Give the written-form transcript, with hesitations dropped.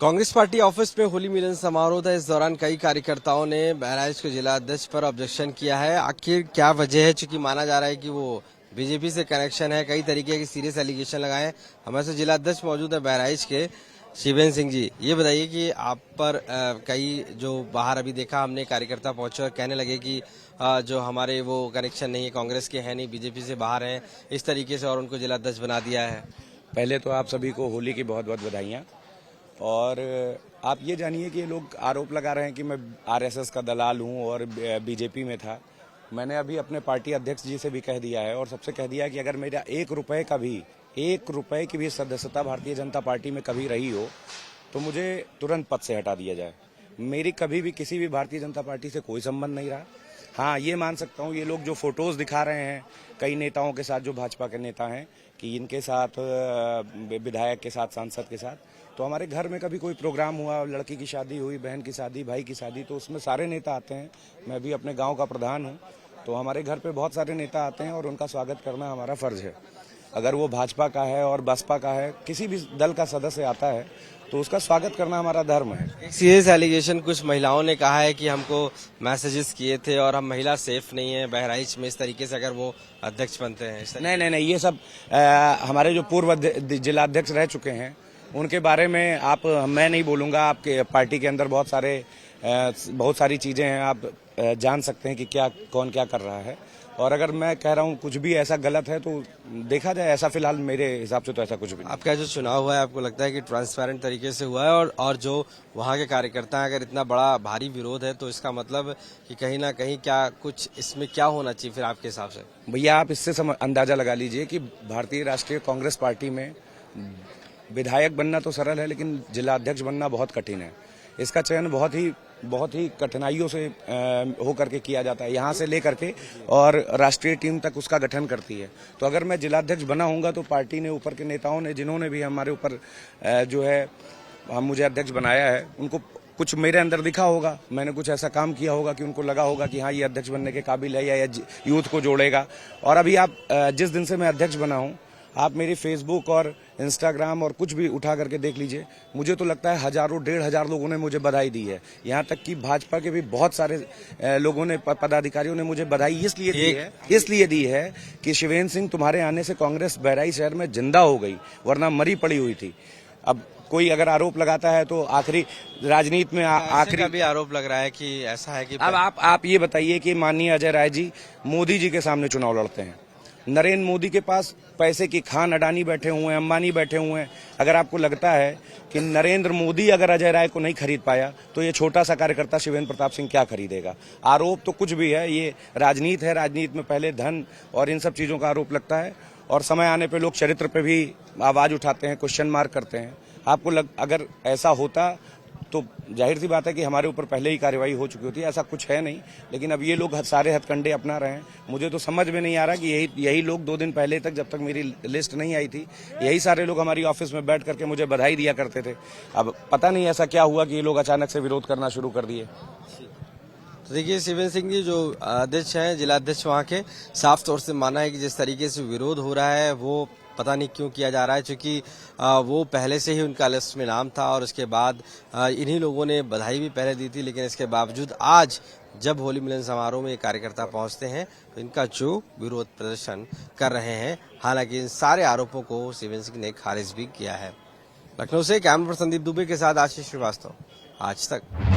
Congress party office में होली मिलन समारोह था। इस दौरान कई कार्यकर्ताओं ने बहराइच के जिला अध्यक्ष पर ऑब्जेक्शन किया है। आखिर क्या वजह है? चूंकि माना जा रहा है कि वो बीजेपी से कनेक्शन है, कई तरीके के सीरियस एलिगेशन लगाए। हमारे साथ जिला अध्यक्ष मौजूद है बहराइच के, शिवेंद्र सिंह जी। ये बताइए कि आप पर कई जो बाहर अभी देखा हमने कार्यकर्ता पहुंचे और कहने लगे कि जो हमारे वो कनेक्शन नहीं है, कांग्रेस के हैं नहीं, बीजेपी से बाहर हैं, इस तरीके से, और उनको जिला अध्यक्ष बना दिया है। पहले तो आप सभी को होली की बहुत बहुत बधाइयाँ। और आप ये जानिए कि ये लोग आरोप लगा रहे हैं कि मैं आरएसएस का दलाल हूं और बीजेपी में था। मैंने अभी अपने पार्टी अध्यक्ष जी से भी कह दिया है और सबसे कह दिया है कि अगर मेरा एक रुपए की भी सदस्यता भारतीय जनता पार्टी में कभी रही हो तो मुझे तुरंत पद से हटा दिया जाए। मेरी कभी भी किसी भी भारतीय जनता पार्टी से कोई संबंध नहीं रहा। हाँ, ये मान सकता हूँ, ये लोग जो फोटोज दिखा रहे हैं कई नेताओं के साथ जो भाजपा के नेता हैं कि इनके साथ, विधायक के साथ, सांसद के साथ, तो हमारे घर में कभी कोई प्रोग्राम हुआ, लड़की की शादी हुई, बहन की शादी, भाई की शादी, तो उसमें सारे नेता आते हैं। मैं भी अपने गांव का प्रधान हूं, तो हमारे घर पे बहुत सारे नेता आते हैं और उनका स्वागत करना हमारा फर्ज है। अगर वो भाजपा का है और बसपा का है, किसी भी दल का सदस्य आता है तो उसका स्वागत करना हमारा धर्म है। सीरियस एलिगेशन कुछ महिलाओं ने कहा है कि हमको मैसेजेस किए थे और हम महिला सेफ नहीं है बहराइच में, इस तरीके से अगर वो अध्यक्ष बनते हैं। नहीं, ये सब हमारे जो पूर्व जिला अध्यक्ष रह चुके हैं उनके बारे में मैं नहीं बोलूंगा। आपके पार्टी के अंदर बहुत सारी चीजें हैं, आप जान सकते हैं कि कौन क्या कर रहा है। और अगर मैं कह रहा हूं कुछ भी ऐसा गलत है तो देखा जाए। ऐसा फिलहाल मेरे हिसाब से तो ऐसा कुछ भी नहीं। आपका जो चुनाव हुआ है, आपको लगता है कि ट्रांसपेरेंट तरीके से हुआ है? और जो वहाँ के कार्यकर्ता हैं, अगर इतना बड़ा भारी विरोध है तो इसका मतलब कि कहीं ना कहीं क्या कुछ इसमें क्या होना चाहिए फिर आपके हिसाब से? भैया, आप इससे अंदाजा लगा लीजिए कि भारतीय राष्ट्रीय कांग्रेस पार्टी में विधायक बनना तो सरल है, लेकिन जिला अध्यक्ष बनना बहुत कठिन है। इसका चयन बहुत ही कठिनाइयों से होकर के किया जाता है, यहाँ से लेकर के और राष्ट्रीय टीम तक उसका गठन करती है। तो अगर मैं जिला अध्यक्ष बना हूँगा तो पार्टी ने, ऊपर के नेताओं ने, जिन्होंने भी हमारे ऊपर जो है मुझे अध्यक्ष बनाया है, उनको कुछ मेरे अंदर दिखा होगा, मैंने कुछ ऐसा काम किया होगा कि उनको लगा होगा कि हाँ, ये अध्यक्ष बनने के काबिल है या यूथ को जोड़ेगा। और अभी आप जिस दिन से मैं अध्यक्ष बना हूँ, आप मेरी फेसबुक और इंस्टाग्राम और कुछ भी उठा करके देख लीजिए, मुझे तो लगता है 1000-1500 लोगों ने मुझे बधाई दी है। यहाँ तक कि भाजपा के भी बहुत सारे लोगों ने, पदाधिकारियों ने मुझे बधाई इसलिए दी है कि शिवेंद्र सिंह, तुम्हारे आने से कांग्रेस बहराइच शहर में जिंदा हो गई, वरना मरी पड़ी हुई थी। अब कोई अगर आरोप लगाता है तो आखिरी राजनीति में आखिरी भी आरोप लग रहा है कि ऐसा है कि अब आप ये बताइए कि माननीय अजय राय जी मोदी जी के सामने चुनाव लड़ते हैं। नरेंद्र मोदी के पास पैसे की खान अडानी बैठे हुए हैं, अंबानी बैठे हुए हैं। अगर आपको लगता है कि नरेंद्र मोदी अगर अजय राय को नहीं खरीद पाया तो ये छोटा सा कार्यकर्ता शिवेंद्र प्रताप सिंह क्या खरीदेगा? आरोप तो कुछ भी है, ये राजनीति है। राजनीति में पहले धन और इन सब चीजों का आरोप लगता है और समय आने पे लोग चरित्र पे भी आवाज उठाते हैं, क्वेश्चन मार्क करते हैं। अगर ऐसा होता तो जाहिर सी बात है कि हमारे ऊपर पहले ही कार्रवाई हो चुकी होती है। ऐसा कुछ है नहीं, लेकिन अब ये लोग सारे हथकंडे अपना रहे हैं। मुझे तो समझ में नहीं आ रहा कि यही लोग 2 दिन पहले तक, जब तक मेरी लिस्ट नहीं आई थी, यही सारे लोग हमारी ऑफिस में बैठ करके मुझे बधाई दिया करते थे। अब पता नहीं ऐसा क्या हुआ कि ये लोग अचानक से विरोध करना शुरू कर दिए। तो देखिए, शिवेंद्र सिंह जी जो अध्यक्ष हैं, जिला अध्यक्ष वहाँ के, साफ तौर से माना है कि जिस तरीके से विरोध हो रहा है वो पता नहीं क्यों किया जा रहा है, क्योंकि वो पहले से ही उनका लिस्ट में नाम था और उसके बाद इन्हीं लोगों ने बधाई भी पहले दी थी। लेकिन इसके बावजूद आज जब होली मिलन समारोह में कार्यकर्ता पहुंचते हैं तो इनका जो विरोध प्रदर्शन कर रहे हैं, हालांकि इन सारे आरोपों को शिवेंद्र सिंह ने खारिज भी किया है। लखनऊ से कैमरा पर संदीप दुबे के साथ आशीष श्रीवास्तव, आज तक।